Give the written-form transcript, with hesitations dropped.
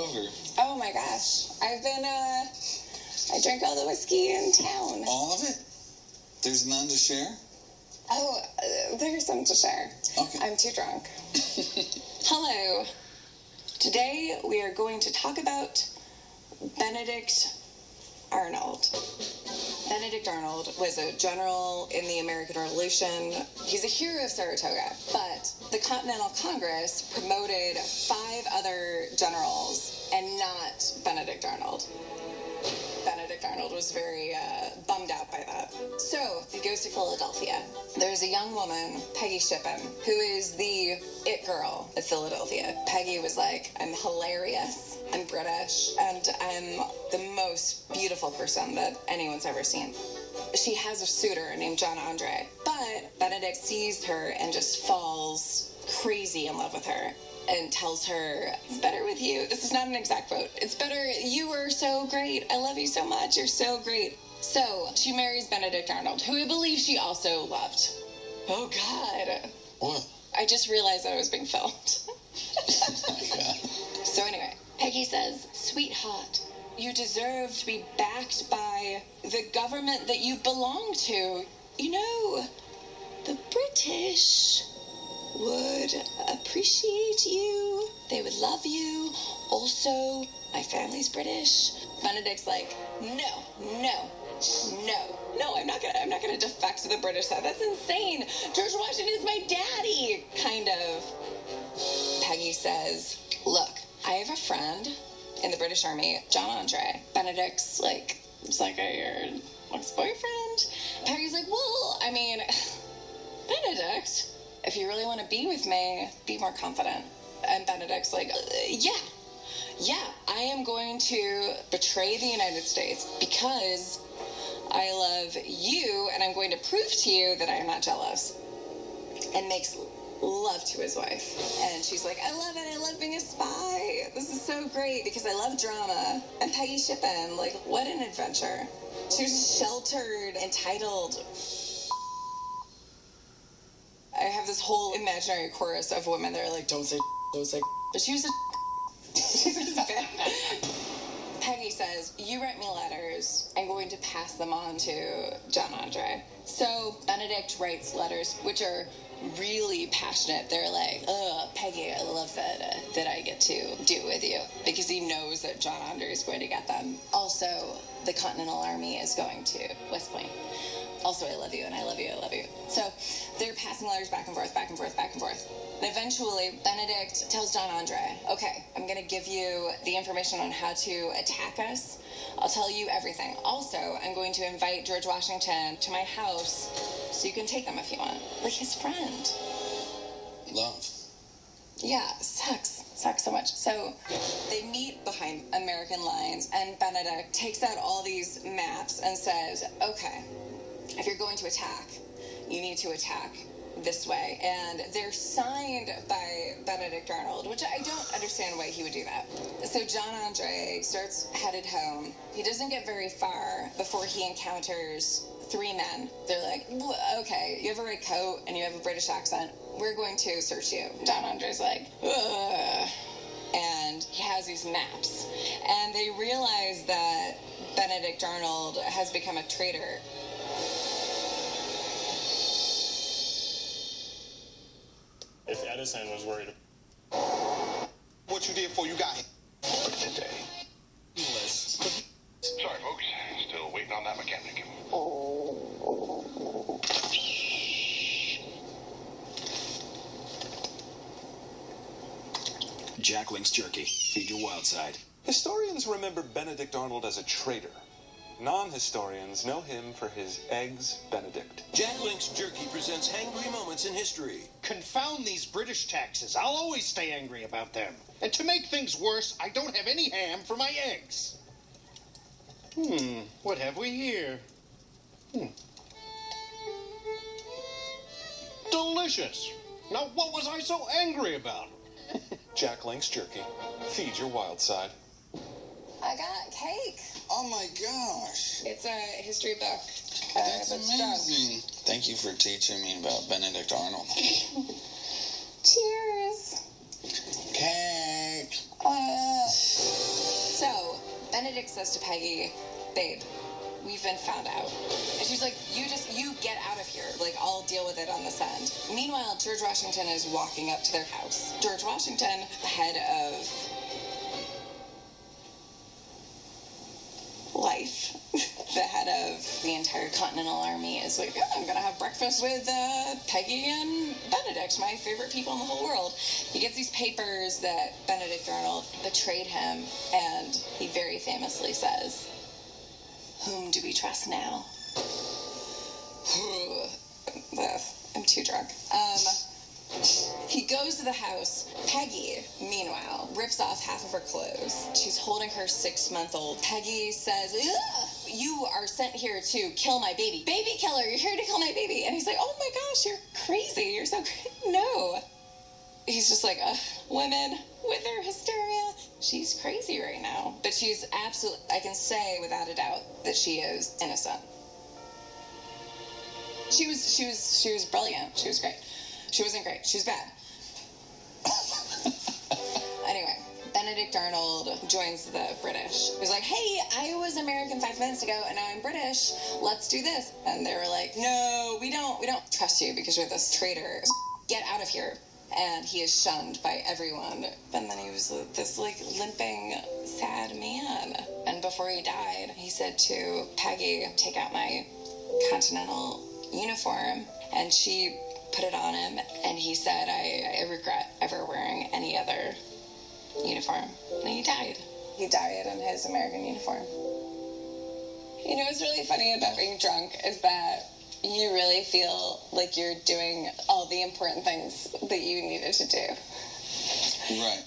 over? Oh my gosh. I drank all the whiskey in town. All of it? There's none to share? Oh, there's some to share. Okay. I'm too drunk. Hello. Today we are going to talk about Benedict Arnold. Benedict Arnold was a general in the American Revolution. He's a hero of Saratoga, but the Continental Congress promoted 5 other generals and not Benedict Arnold. Benedict Arnold was very bummed out by that. So he goes to Philadelphia. There's a young woman, Peggy Shippen, who is the it girl of Philadelphia. Peggy was like, I'm hilarious, I'm British, and I'm the most beautiful person that anyone's ever seen. She has a suitor named John Andre, but Benedict sees her and just falls crazy in love with her. And tells her, it's better with you. This is not an exact quote. It's better. You were so great. I love you so much. You're so great. So she marries Benedict Arnold, who I believe she also loved. Oh, God. What? I just realized that I was being filmed. Yeah. So anyway, Peggy says, sweetheart, you deserve to be backed by the government that you belong to. You know, the British would appreciate you. They would love you. Also, my family's British. Benedict's like, no, I'm not gonna defect to the British side. That's insane. George Washington is my daddy, kind of. Peggy says, look, I have a friend in the British Army, John Andre. Benedict's like, it's like your ex-boyfriend. Peggy's like, well, I mean, Benedict, if you really want to be with me, be more confident. And Benedict's like, yeah, I am going to betray the United States because I love you, and I'm going to prove to you that I'm not jealous. And makes love to his wife. And she's like, I love it. I love being a spy. This is so great because I love drama. And Peggy Shippen, like, what an adventure. She was sheltered, entitled. I have this whole imaginary chorus of women that are like, don't say, but she was a she was bad. Peggy says, you write me letters. I'm going to pass them on to John Andre. So Benedict writes letters, which are really passionate. They're like, Peggy, I love that I get to do it with you, because he knows that John Andre is going to get them. Also, the Continental Army is going to West Point. Also, I love you, and I love you, I love you. So they're passing letters back and forth. And eventually, Benedict tells John Andre, okay, I'm going to give you the information on how to attack us. I'll tell you everything. Also, I'm going to invite George Washington to my house so you can take them if you want. Like his friend. Love. Yeah, sucks so much. So they meet behind American lines, and Benedict takes out all these maps and says, okay, if you're going to attack, you need to attack this way. And they're signed by Benedict Arnold, which I don't understand why he would do that. So John Andre starts headed home. He doesn't get very far before he encounters 3 men. They're like, okay, you have a red coat and you have a British accent. We're going to search you. John Andre's like, ugh. And he has these maps. And they realize that Benedict Arnold has become a traitor. If Edison was worried. What you did before you got him? Today. Sorry, folks. Still waiting on that mechanic. Jack Link's Jerky. Feed your wild side. Historians remember Benedict Arnold as a traitor. Non-historians know him for his eggs Benedict. Jack Link's Jerky presents angry moments in history. Confound these British taxes. I'll always stay angry about them. And to make things worse, I don't have any ham for my eggs. What have we here? Delicious. Now, what was I so angry about? Jack Link's Jerky. Feed your wild side. I got cake. Oh my gosh. It's a history book. That's amazing. Thank you for teaching me about Benedict Arnold. Cheers. Cake. Benedict says to Peggy, babe, we've been found out. And she's like, you get out of here. Like, I'll deal with it on this end. Meanwhile, George Washington is walking up to their house. George Washington, the head of life, the head of the entire Continental Army, is like, I'm gonna have breakfast with Peggy and Benedict, my favorite people in the whole world. He gets these papers that Benedict Arnold betrayed him, and he very famously says, whom do we trust now? I'm too drunk. He goes to the house. Peggy, meanwhile, rips off half of her clothes. She's holding her 6-month-old. Peggy says, ugh, you are sent here to kill my baby. Baby killer, you're here to kill my baby. And he's like, oh my gosh, you're crazy. You're so crazy. No. He's just like, women with their hysteria. She's crazy right now. But she's absolutely, I can say without a doubt that she is innocent. She was brilliant. She was great. She wasn't great. She was bad. Anyway, Benedict Arnold joins the British. He was like, hey, I was American 5 minutes ago, and now I'm British. Let's do this. And they were like, no, we don't trust you because you're this traitor. Get out of here. And he is shunned by everyone. And then he was this, like, limping, sad man. And before he died, he said to Peggy, take out my Continental uniform. And she put it on him, and he said, I regret ever wearing any other uniform. And he died. He died in his American uniform. You know what's really funny about being drunk is that you really feel like you're doing all the important things that you needed to do. Right.